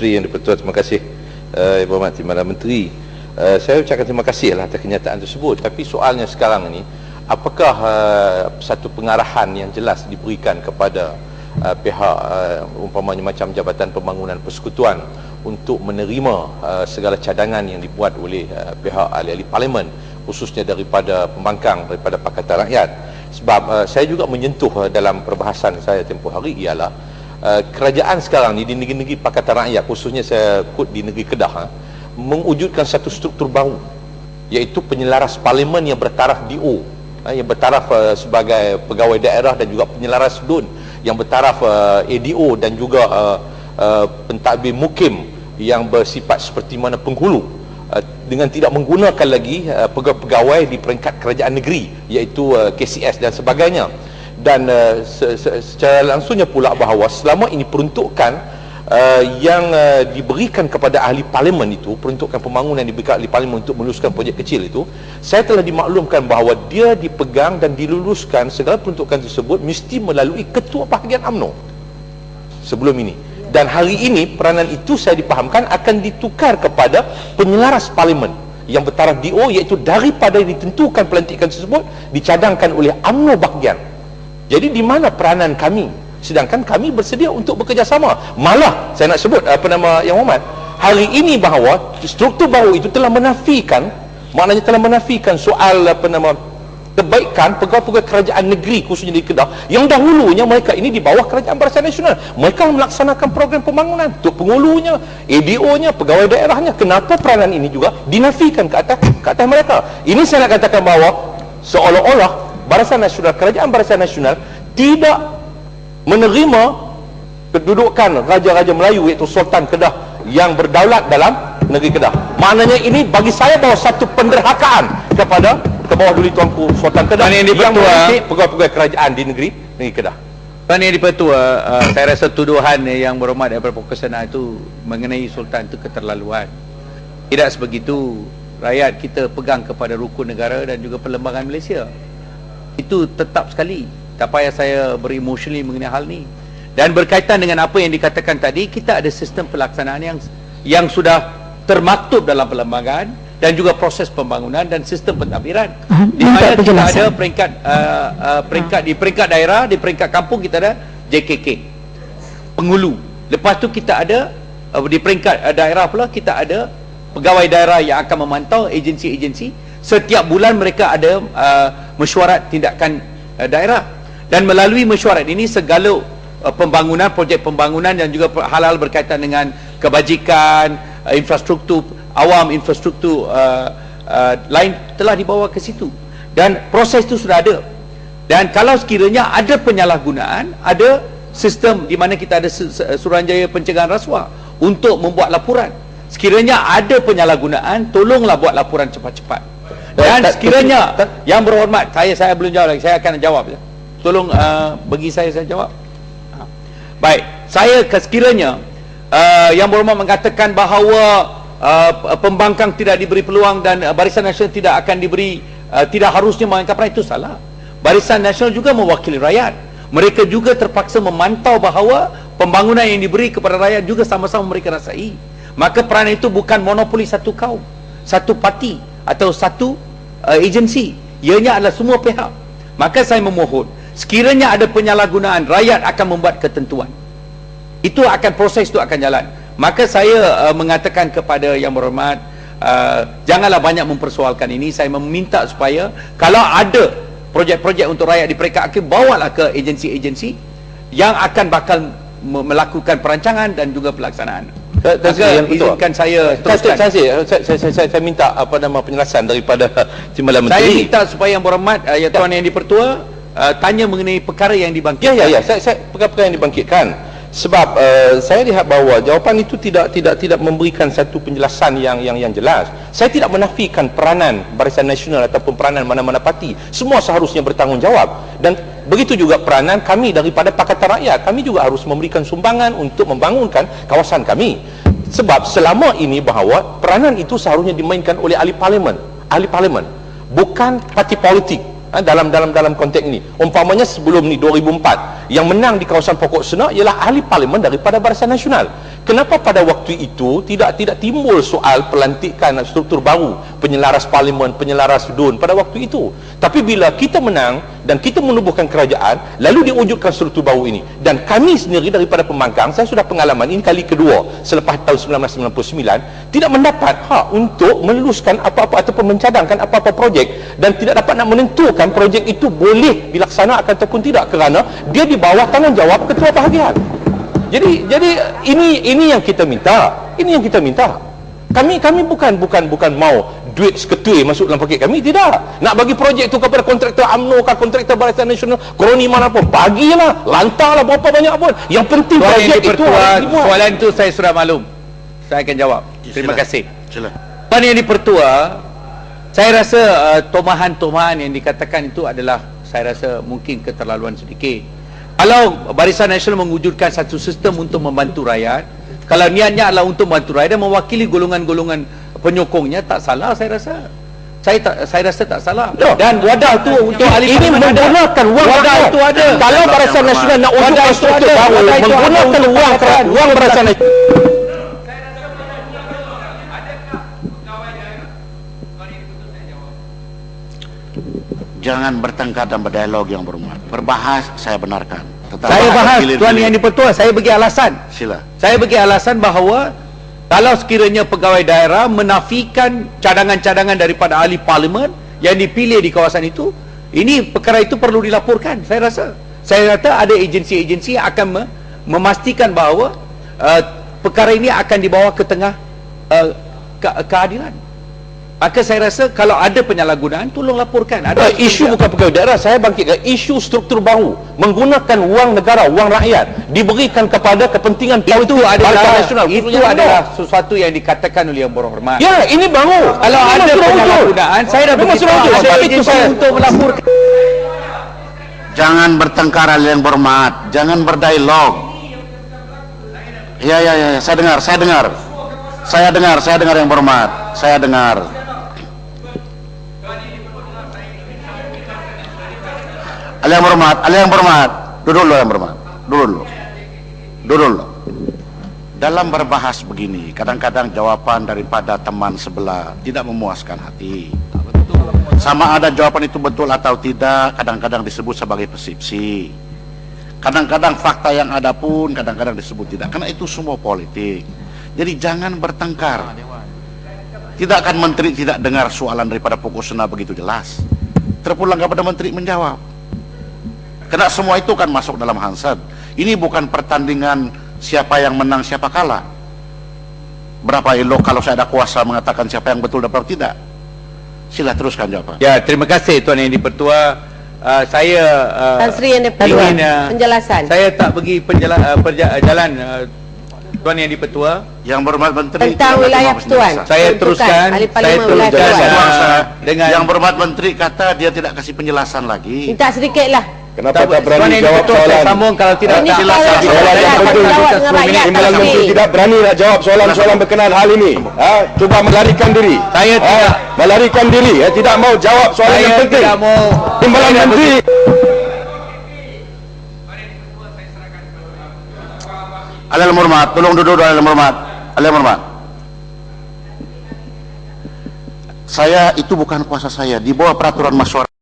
Menteri Yang di-Pertua, terima kasih Ibu Hormat Timbalan Menteri. Saya ucapkan terima kasih atas kenyataan tersebut. Tapi soalnya sekarang ini, apakah satu pengarahan yang jelas diberikan kepada pihak umpamanya macam Jabatan Pembangunan Persekutuan untuk menerima segala cadangan yang dibuat oleh pihak ahli-ahli Parlimen, khususnya daripada pembangkang, daripada Pakatan Rakyat? Sebab saya juga menyentuh dalam perbahasan saya tempoh hari ialah kerajaan sekarang ni di negeri-negeri Pakatan Rakyat, khususnya saya kut di negeri Kedah, mewujudkan satu struktur baru, iaitu penyelaras Parlimen yang bertaraf DO, yang bertaraf sebagai pegawai daerah, dan juga penyelaras DUN yang bertaraf ADO, dan juga pentadbir mukim yang bersifat seperti mana penghulu, dengan tidak menggunakan lagi pegawai-pegawai di peringkat kerajaan negeri, iaitu KCS dan sebagainya. Dan secara langsungnya pula bahawa selama ini peruntukan yang diberikan kepada ahli Parlimen itu, peruntukan pembangunan diberikan ahli Parlimen untuk meluluskan projek kecil itu, saya telah dimaklumkan bahawa dia dipegang dan diluluskan segala peruntukan tersebut mesti melalui Ketua Bahagian UMNO sebelum ini. Dan hari ini peranan itu saya dipahamkan akan ditukar kepada penyelaras Parlimen yang bertaraf DO, iaitu daripada ditentukan pelantikan tersebut dicadangkan oleh UMNO bahagian. Jadi di mana peranan kami? Sedangkan kami bersedia untuk bekerjasama. Malah saya nak sebut Yang Hormat, hari ini bahawa struktur baru itu telah menafikan, maknanya telah menafikan soal kebaikan pegawai-pegawai kerajaan negeri, khususnya di Kedah, yang dahulunya mereka ini di bawah Kerajaan Barisan Nasional. Mereka melaksanakan program pembangunan untuk penghulunya, ADO-nya, pegawai daerahnya. Kenapa peranan ini juga dinafikan ke atas mereka? Ini saya nak katakan bahawa seolah-olah Barisan Nasional, Kerajaan Barisan Nasional tidak menerima kedudukan Raja-Raja Melayu, iaitu Sultan Kedah yang berdaulat dalam negeri Kedah. Maknanya ini bagi saya bahawa satu penderhakaan kepada ke bawah duli Tuanku Sultan Kedah yang memiliki pegawai-pegawai kerajaan di negeri Kedah. Tuan Yang di-Pertua, saya rasa tuduhan yang berhormat daripada Pokok Senah itu mengenai Sultan itu keterlaluan. Tidak sebegitu. Rakyat kita pegang kepada rukun negara dan juga perlembagaan Malaysia. Itu tetap sekali. Tak payah saya beremosional mengenai hal ni. Dan berkaitan dengan apa yang dikatakan tadi, kita ada sistem pelaksanaan yang sudah termaktub dalam perlembagaan dan juga proses pembangunan dan sistem pentadbiran. Di mana kita ada peringkat di peringkat daerah, di peringkat kampung kita ada JKK, penghulu. Lepas tu kita ada di peringkat daerah pula kita ada pegawai daerah yang akan memantau agensi-agensi. Setiap bulan mereka ada mesyuarat tindakan daerah, dan melalui mesyuarat ini segala pembangunan, projek pembangunan dan juga hal-hal berkaitan dengan kebajikan, infrastruktur awam, infrastruktur lain telah dibawa ke situ, dan proses itu sudah ada. Dan kalau sekiranya ada penyalahgunaan, ada sistem di mana kita ada Suruhanjaya Pencegahan Rasuah untuk membuat laporan. Sekiranya ada penyalahgunaan, tolonglah buat laporan cepat-cepat. Dan sekiranya Yang Berhormat, saya belum jawab lagi, saya akan jawab. Tolong bagi saya jawab. Baik, saya sekiranya Yang Berhormat mengatakan bahawa pembangkang tidak diberi peluang dan Barisan Nasional tidak akan diberi, tidak harusnya memainkan peran, itu salah. Barisan Nasional juga mewakili rakyat. Mereka juga terpaksa memantau bahawa pembangunan yang diberi kepada rakyat juga sama-sama mereka rasai. Maka peranan itu bukan monopoli satu kaum, satu parti atau satu agensi. Ianya adalah semua pihak. Maka saya memohon, sekiranya ada penyalahgunaan, rakyat akan membuat ketentuan. Itu akan, proses itu akan jalan. Maka saya mengatakan kepada Yang Berhormat, janganlah banyak mempersoalkan ini. Saya meminta supaya kalau ada projek-projek untuk rakyat di peringkat akhir, bawalah ke agensi-agensi yang akan bakal melakukan perancangan dan juga pelaksanaan. Izinkan saya teruskan. Saya minta penjelasan daripada Timbalan Menteri. Saya minta supaya Yang Berhormat Tuan Yang di-Pertua tanya mengenai perkara yang dibangkitkan. Saya perkara yang dibangkitkan. Sebab saya lihat bahawa jawapan itu tidak memberikan satu penjelasan yang jelas. Saya tidak menafikan peranan Barisan Nasional ataupun peranan mana-mana parti. Semua seharusnya bertanggungjawab. Dan begitu juga peranan kami daripada Pakatan Rakyat. Kami juga harus memberikan sumbangan untuk membangunkan kawasan kami. Sebab selama ini bahawa peranan itu seharusnya dimainkan oleh ahli parlimen, bukan parti politik. Dalam konteks ini, umpamanya sebelum ni 2004 yang menang di kawasan Pokok Senah ialah ahli parlimen daripada Barisan Nasional. Kenapa pada waktu itu tidak timbul soal pelantikan struktur baru, penyelaras parlimen, penyelaras DUN pada waktu itu? Tapi bila kita menang dan kita menubuhkan kerajaan, lalu diwujudkan struktur baru ini. Dan kami sendiri daripada pembangkang, saya sudah pengalaman ini kali kedua selepas tahun 1999, tidak mendapat hak untuk meluluskan apa-apa ataupun mencadangkan apa-apa projek, dan tidak dapat nak menentukan projek itu boleh dilaksanakan ataupun tidak, kerana dia di bawah tanggungjawab ketua bahagian. Jadi ini yang kita minta. Ini yang kita minta. Kami bukan mau duit seketui masuk dalam paket kami, tidak. Nak bagi projek tu kepada kontraktor UMNO kah, kontraktor Barisan Nasional, kroni mana pun, bagilah, lantarlah berapa banyak pun. Yang penting Tuan projek Yang itu Dipertua, harus dibuat. soalan itu saya sudah maklum. Saya akan jawab. Terima kasih. Sila. Tuan Yang Dipertua, saya rasa tomahan-tomahan yang dikatakan itu adalah, saya rasa mungkin keterlaluan sedikit. Kalau Barisan Nasional mewujudkan satu sistem untuk membantu rakyat, kalau niatnya adalah untuk membantu rakyat dan mewakili golongan-golongan penyokongnya, tak salah saya rasa. Saya rasa tak salah. Ya. Dan wadah tu untuk ahli Ini parlimen ada. menggunakan wang Wadah rakyat. itu ada. Kalau Barisan Nasional nak Wadah wujudkan itu struktur ada. baru, Wadah itu ada menggunakan untuk wang rakyat. Barisan Nasional. Jangan bertengkar dan berdialog yang berhormat. Berbahas saya benarkan. Tetapi Saya bahas, hilir-hilir. Tuan Yang Dipertua, saya bagi alasan. Sila. Saya bagi alasan bahawa kalau sekiranya pegawai daerah menafikan cadangan-cadangan daripada ahli parlimen yang dipilih di kawasan itu, ini perkara itu perlu dilaporkan. Saya rasa ada agensi-agensi yang akan memastikan bahawa perkara ini akan dibawa ke tengah keadilan. Maka saya rasa kalau ada penyalahgunaan, tolong laporkan. Isu bukan pegawai daerah, saya bangkitkan isu struktur baru, menggunakan wang negara, wang rakyat, diberikan kepada kepentingan itu politik adalah Barisan Nasional. sesuatu yang dikatakan oleh yang berhormat. Ya, ini baru. Kalau Memang ada sudah penyalahgunaan, saya dah Memang beritahu sudah betul. ada Sebab itu agensi saya- untuk melaporkan. Jangan bertengkar yang berhormat. Jangan berdialog. Ya, saya dengar yang berhormat. Saya dengar. Yang berhormat. Duduk dulu yang berhormat. Duduk dulu. Dalam berbahas begini, kadang-kadang jawaban daripada teman sebelah tidak memuaskan hati. Sama ada jawaban itu betul atau tidak, kadang-kadang disebut sebagai persepsi. Kadang-kadang fakta yang ada pun kadang-kadang disebut tidak. Karena itu semua politik. Jadi jangan bertengkar. Tidak akan menteri tidak dengar soalan daripada pokok sena begitu jelas. Terpulang kepada menteri menjawab. Karena semua itu kan masuk dalam Hansard. Ini bukan pertandingan siapa yang menang siapa kalah. Berapa elok kalau saya ada kuasa mengatakan siapa yang betul dan berapa tidak. Sila teruskan jawaban. Ya, terima kasih Tuan Yang Dipertua. Saya Tan Sri Yang Dipertua, ingin penjelasan. Saya tak bagi jalan Tuan Yang Dipertua. Yang berhormat menteri Tentang tidak wilayah menerima pertuan. penjelasan. Saya Peruntukan teruskan, ahli saya parlimen wilayah teruskan pertuan. dengan Yang berhormat menteri kata dia tidak kasih penjelasan lagi. Minta sedikit lah. Kenapa tak Tuan berani Yang jawab Dipertua, saya soalan? sambung kalau tidak Ini tak soalan silakan. Soalan yang penting. jawab dengan rakyat. Timbalan Tan Menteri Sri. tidak berani nak jawab soalan-soalan berkenaan hal ini. Cuba melarikan diri. Saya tidak. Melarikan diri. Tidak mau jawab soalan yang Saya penting. tidak mau. Timbalan Saya Menteri. Ahli yang berhormat, tolong duduk ahli yang berhormat. Ahli yang berhormat. Saya itu bukan kuasa saya, di bawah peraturan masyarakat.